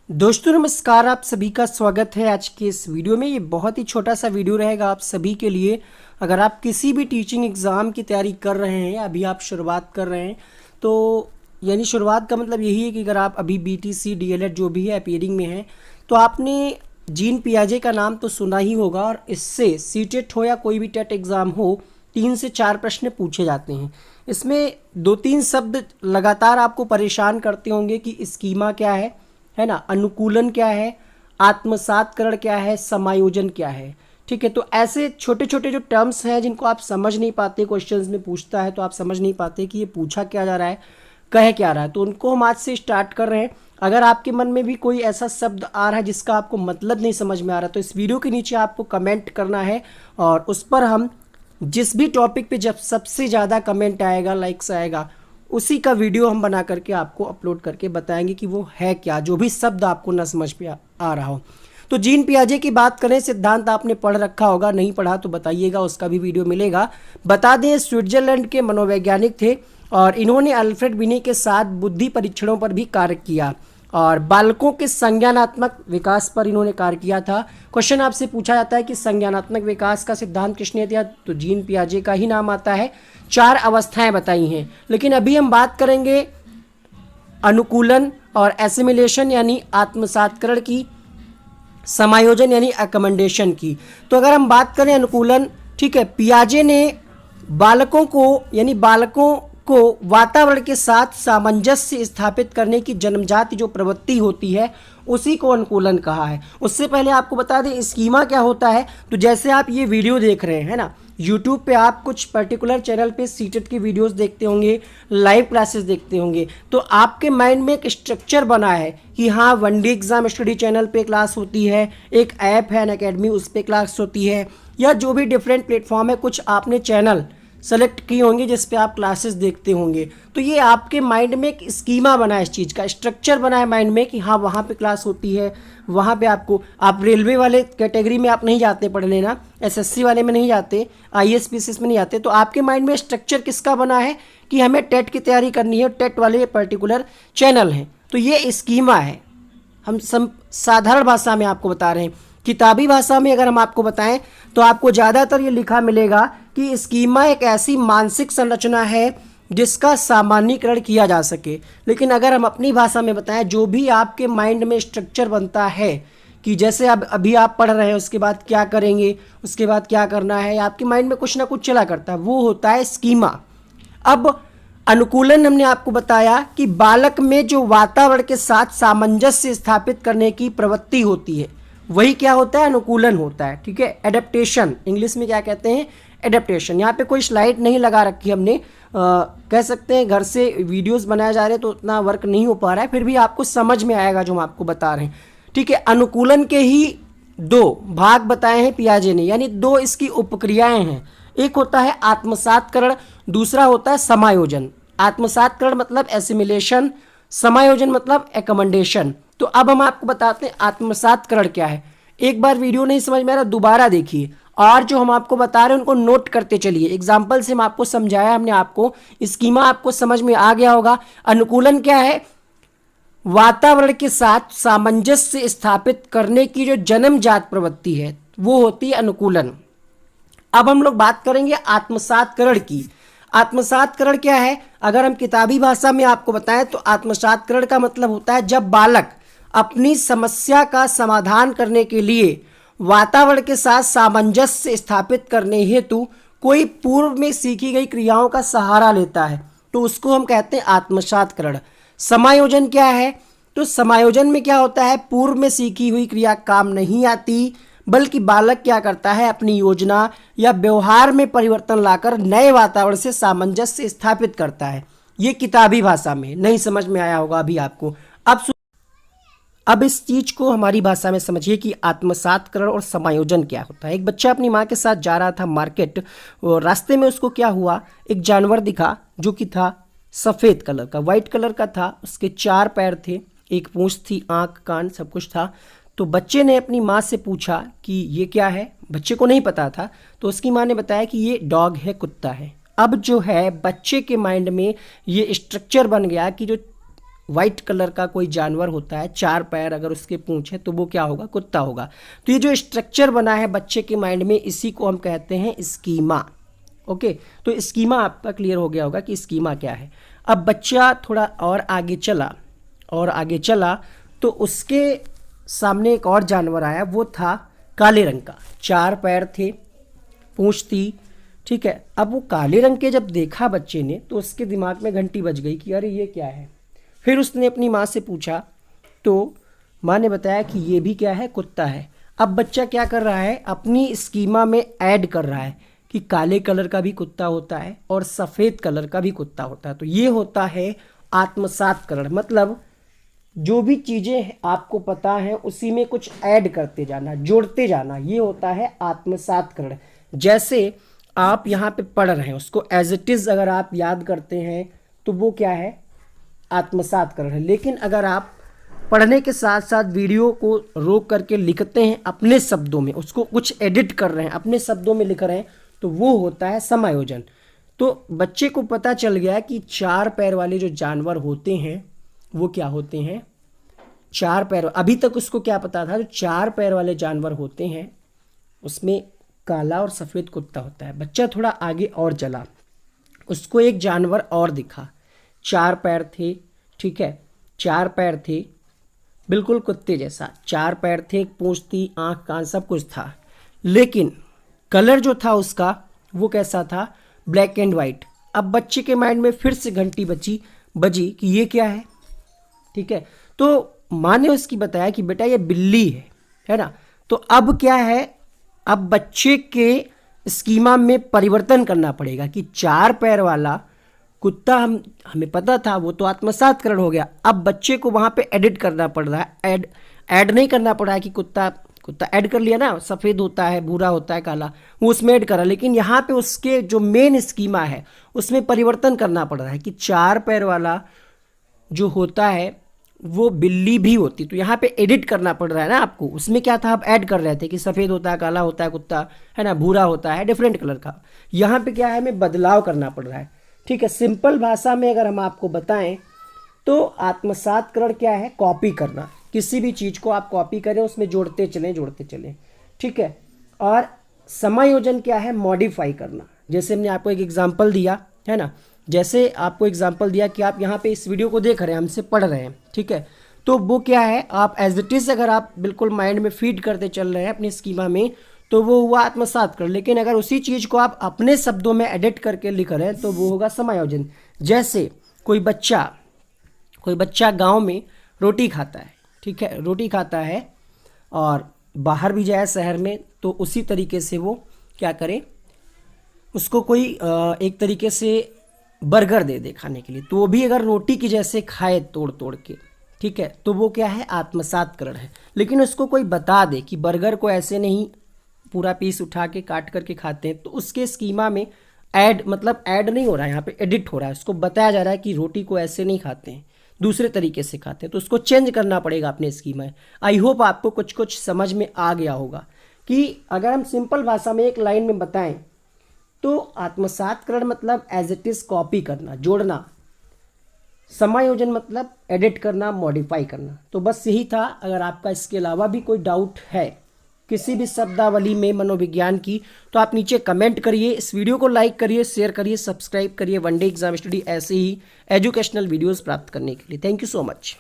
दोस्तों नमस्कार, आप सभी का स्वागत है आज के इस वीडियो में। ये बहुत ही छोटा सा वीडियो रहेगा आप सभी के लिए। अगर आप किसी भी टीचिंग एग्ज़ाम की तैयारी कर रहे हैं, अभी आप शुरुआत कर रहे हैं, तो यानी शुरुआत का मतलब यही है कि अगर आप अभी बीटीसी डीएलएड जो भी है अपीयरिंग में है, तो आपने जीन पियाजे का नाम तो सुना ही होगा। और इससे सीटेट हो या कोई भी टेट एग्ज़ाम हो, 3 से 4 प्रश्न पूछे जाते हैं। इसमें 2-3 शब्द लगातार आपको परेशान करते होंगे कि स्कीमा क्या है ना, अनुकूलन क्या है, आत्मसातकरण क्या है, समायोजन क्या है। ठीक है, तो ऐसे छोटे छोटे जो टर्म्स हैं जिनको आप समझ नहीं पाते, क्वेश्चंस में पूछता है तो आप समझ नहीं पाते कि ये पूछा क्या जा रहा है, कह क्या रहा है, तो उनको हम आज से स्टार्ट कर रहे हैं। अगर आपके मन में भी कोई ऐसा शब्द आ रहा है जिसका आपको मतलब नहीं समझ में आ रहा, तो इस वीडियो के नीचे आपको कमेंट करना है और उस पर हम जिस भी टॉपिक पे जब सबसे ज़्यादा कमेंट आएगा, लाइक्स आएगा, उसी का वीडियो हम बना करके आपको अपलोड करके बताएंगे कि वो है क्या, जो भी शब्द आपको न समझ में आ रहा हो। तो जीन पियाजे की बात करें, सिद्धांत आपने पढ़ रखा होगा, नहीं पढ़ा तो बताइएगा, उसका भी वीडियो मिलेगा। बता दें, स्विट्जरलैंड के मनोवैज्ञानिक थे और इन्होंने अल्फ्रेड बिने के साथ बुद्धि परीक्षणों पर भी कार्य किया और बालकों के संज्ञानात्मक विकास पर इन्होंने कार्य किया था। क्वेश्चन आपसे पूछा जाता है कि संज्ञानात्मक विकास का सिद्धांत किसने दिया, तो जीन पियाजे का ही नाम आता है। 4 अवस्थाएं बताई हैं, लेकिन अभी हम बात करेंगे अनुकूलन और एसिमिलेशन यानी आत्मसातकरण की, समायोजन यानी अकमेंडेशन की। तो अगर हम बात करें अनुकूलन, ठीक है, पियाजे ने बालकों को वातावरण के साथ सामंजस्य स्थापित करने की जन्मजात जो प्रवृत्ति होती है उसी को अनुकूलन कहा है। उससे पहले आपको बता दें स्कीमा क्या होता है। तो जैसे आप ये वीडियो देख रहे हैं ना, यूट्यूब पे आप कुछ पर्टिकुलर चैनल पे सीटेट की वीडियोस देखते होंगे, लाइव क्लासेस देखते होंगे, तो आपके माइंड में एक स्ट्रक्चर बना है कि हाँ, वनडे एग्जाम स्टडी चैनल पे क्लास होती है, एक ऐप है अनअकैडमी, उस पर क्लास होती है, या जो भी डिफरेंट प्लेटफॉर्म है, कुछ आपने चैनल सेलेक्ट किए होंगे जिस पे आप क्लासेस देखते होंगे। तो ये आपके माइंड में एक स्कीमा बना है, इस चीज़ का स्ट्रक्चर बना है माइंड में कि हाँ, वहाँ पे क्लास होती है, वहाँ पे आप रेलवे वाले कैटेगरी में आप नहीं जाते पढ़ने ना, एसएससी वाले में नहीं जाते, आईएएस पीसीएस में नहीं जाते, तो आपके माइंड में स्ट्रक्चर किसका बना है कि हमें टेट की तैयारी करनी है, टेट वाले पर्टिकुलर चैनल हैं। तो ये स्कीमा है, हम साधारण भाषा में आपको बता रहे हैं। किताबी भाषा में अगर हम आपको बताएं तो आपको ज़्यादातर ये लिखा मिलेगा कि स्कीमा एक ऐसी मानसिक संरचना है जिसका सामान्यीकरण किया जा सके। लेकिन अगर हम अपनी भाषा में बताएं, जो भी आपके माइंड में स्ट्रक्चर बनता है कि जैसे अब अभी आप पढ़ रहे हैं, उसके बाद क्या करेंगे, उसके बाद क्या करना है, आपके माइंड में कुछ ना कुछ चला करता है, वो होता है स्कीमा। अब अनुकूलन हमने आपको बताया कि बालक में जो वातावरण के साथ सामंजस्य स्थापित करने की प्रवृत्ति होती है, वही क्या होता है, अनुकूलन होता है। ठीक है, एडेप्टेशन इंग्लिश में क्या कहते हैं, एडेप्टेशन। यहाँ पे कोई स्लाइड नहीं लगा रखी हमने, कह सकते हैं घर से वीडियोस बनाए जा रहे हैं तो उतना वर्क नहीं हो पा रहा है, फिर भी आपको समझ में आएगा जो हम आपको बता रहे हैं। ठीक है, अनुकूलन के ही 2 भाग बताए हैं पियाजे ने, यानी 2 इसकी उपक्रियाएं हैं। एक होता है आत्मसातकरण, दूसरा होता है समायोजन। आत्मसातकरण मतलब एसिमिलेशन, समायोजन मतलब एकमेंडेशन। तो अब हम आपको बताते हैं आत्मसातकरण क्या है। एक बार वीडियो नहीं समझ में आ रहा, दोबारा देखिए, और जो हम आपको बता रहे हैं उनको नोट करते चलिए। एग्जाम्पल से हम आपको समझाया, हमने आपको स्कीमा आपको समझ में आ गया होगा। अनुकूलन क्या है, वातावरण के साथ सामंजस्य स्थापित करने की जो जन्मजात प्रवृत्ति है वो होती है अनुकूलन। अब हम लोग बात करेंगे आत्मसातकरण की। आत्मसातकरण क्या है, अगर हम किताबी भाषा में आपको बताएं तो आत्मसातकरण का मतलब होता है जब बालक अपनी समस्या का समाधान करने के लिए वातावरण के साथ सामंजस्य स्थापित करने हेतु कोई पूर्व में सीखी गई क्रियाओं का सहारा लेता है, तो उसको हम कहते हैं आत्मसातकरण। समायोजन क्या है, तो समायोजन में क्या होता है, पूर्व में सीखी हुई क्रिया काम नहीं आती, बल्कि बालक क्या करता है, अपनी योजना या व्यवहार में परिवर्तन लाकर नए वातावरण से सामंजस्य स्थापित करता है। ये किताबी भाषा में, नहीं समझ में आया होगा अभी आपको। अब इस चीज को हमारी भाषा में समझिए कि आत्मसातकरण और समायोजन क्या होता है। एक बच्चा अपनी माँ के साथ जा रहा था मार्केट, और रास्ते में उसको क्या हुआ, एक जानवर दिखा जो कि था सफ़ेद कलर का, वाइट कलर का था, उसके 4 पैर थे, एक पूंछ थी, आँख कान सब कुछ था। तो बच्चे ने अपनी माँ से पूछा कि ये क्या है, बच्चे को नहीं पता था, तो उसकी माँ ने बताया कि ये डॉग है, कुत्ता है। अब जो है बच्चे के माइंड में ये स्ट्रक्चर बन गया कि जो वाइट कलर का कोई जानवर होता है, 4 पैर अगर उसके पूंछ है तो वो क्या होगा, कुत्ता होगा। तो ये जो स्ट्रक्चर बना है बच्चे के माइंड में, इसी को हम कहते हैं स्कीमा। ओके, तो स्कीमा आपका क्लियर हो गया होगा कि स्कीमा क्या है। अब बच्चा थोड़ा और आगे चला तो उसके सामने एक और जानवर आया, वो था काले रंग का, 4 पैर थे, पूंछ थी, ठीक है। अब वो काले रंग के जब देखा बच्चे ने तो उसके दिमाग में घंटी बज गई कि अरे ये क्या है। फिर उसने अपनी माँ से पूछा तो माँ ने बताया कि ये भी क्या है, कुत्ता है। अब बच्चा क्या कर रहा है, अपनी स्कीमा में ऐड कर रहा है कि काले कलर का भी कुत्ता होता है और सफ़ेद कलर का भी कुत्ता होता है। तो ये होता है आत्मसातकरण, मतलब जो भी चीज़ें आपको पता है उसी में कुछ ऐड करते जाना, जोड़ते जाना, ये होता है आत्मसातकरण। जैसे आप यहाँ पे पढ़ रहे हैं, उसको एज इट इज़ अगर आप याद करते हैं तो वो क्या है, आत्मसातकरण है। लेकिन अगर आप पढ़ने के साथ साथ वीडियो को रोक करके लिखते हैं अपने शब्दों में, उसको कुछ एडिट कर रहे हैं, अपने शब्दों में लिख रहे हैं, तो वो होता है समायोजन। तो बच्चे को पता चल गया कि 4 पैर वाले जो जानवर होते हैं वो क्या होते हैं, 4 पैर। अभी तक उसको क्या पता था, जो 4 पैर वाले जानवर होते हैं उसमें काला और सफ़ेद कुत्ता होता है। बच्चा थोड़ा आगे और चला, उसको एक जानवर और दिखा, 4 पैर थे, ठीक है, 4 पैर थे, बिल्कुल कुत्ते जैसा, 4 पैर थे, पूंछ थी, आँख कान सब कुछ था, लेकिन कलर जो था उसका वो कैसा था, ब्लैक एंड वाइट। अब बच्चे के माइंड में फिर से घंटी बजी कि ये क्या है, ठीक है। तो माँ ने उसकी बताया कि बेटा ये बिल्ली है ना। तो अब क्या है, अब बच्चे के स्कीमा में परिवर्तन करना पड़ेगा कि 4 पैर वाला कुत्ता हमें पता था, वो तो आत्मसातकरण हो गया। अब बच्चे को वहाँ पे एडिट करना पड़ रहा है, ऐड नहीं करना पड़ रहा है कि कुत्ता ऐड कर लिया ना, सफ़ेद होता है, भूरा होता है, काला, वो उसमें ऐड करा। लेकिन यहाँ पे उसके जो मेन स्कीमा है उसमें परिवर्तन करना पड़ रहा है कि 4 पैर वाला जो होता है वो बिल्ली भी होती। तो यहाँ पे एडिट करना पड़ रहा है ना आपको। उसमें क्या था, आप ऐड कर रहे थे कि सफ़ेद होता है, काला होता है कुत्ता, है ना, भूरा होता है, डिफरेंट कलर का। यहाँ पे क्या है, हमें बदलाव करना पड़ रहा है, ठीक है। सिंपल भाषा में अगर हम आपको बताएं तो आत्मसातकरण क्या है, कॉपी करना। किसी भी चीज़ को आप कॉपी करें, उसमें जोड़ते चलें, ठीक है। और समायोजन क्या है, मॉडिफाई करना। जैसे हमने आपको एक एग्जाम्पल दिया है ना, जैसे आपको एग्जाम्पल दिया कि आप यहाँ पे इस वीडियो को देख रहे हैं, हमसे पढ़ रहे हैं, ठीक है। तो वो क्या है, आप एज इट इज़ अगर आप बिल्कुल माइंड में फीड करते चल रहे हैं अपनी स्कीमा में, तो वो हुआ आत्मसातकरण। लेकिन अगर उसी चीज़ को आप अपने शब्दों में एडिट करके लिख रहे हैं तो वो होगा समायोजन। जैसे कोई बच्चा गांव में रोटी खाता है, ठीक है, रोटी खाता है और बाहर भी जाए शहर में, तो उसी तरीके से वो क्या करे, उसको कोई एक तरीके से बर्गर दे दे खाने के लिए, तो वो भी अगर रोटी की जैसे खाए तोड़ के, ठीक है, तो वो क्या है, आत्मसातकरण है। लेकिन उसको कोई बता दे कि बर्गर को ऐसे नहीं पूरा पीस उठा के काट करके खाते हैं, तो उसके स्कीमा में ऐड नहीं हो रहा है, यहाँ पे एडिट हो रहा है। उसको बताया जा रहा है कि रोटी को ऐसे नहीं खाते हैं, दूसरे तरीके से खाते हैं, तो उसको चेंज करना पड़ेगा अपने स्कीमा में। आई होप आपको कुछ समझ में आ गया होगा कि अगर हम सिंपल भाषा में एक लाइन में बताएं तो आत्मसातकरण मतलब एज इट इज़ कॉपी करना, जोड़ना, समायोजन मतलब एडिट करना, मॉडिफाई करना। तो बस यही था। अगर आपका इसके अलावा भी कोई डाउट है किसी भी शब्दावली में मनोविज्ञान की, तो आप नीचे कमेंट करिए। इस वीडियो को लाइक करिए, शेयर करिए, सब्सक्राइब करिए वन डे एग्जाम स्टडी ऐसे ही एजुकेशनल वीडियोस प्राप्त करने के लिए। Thank you so much.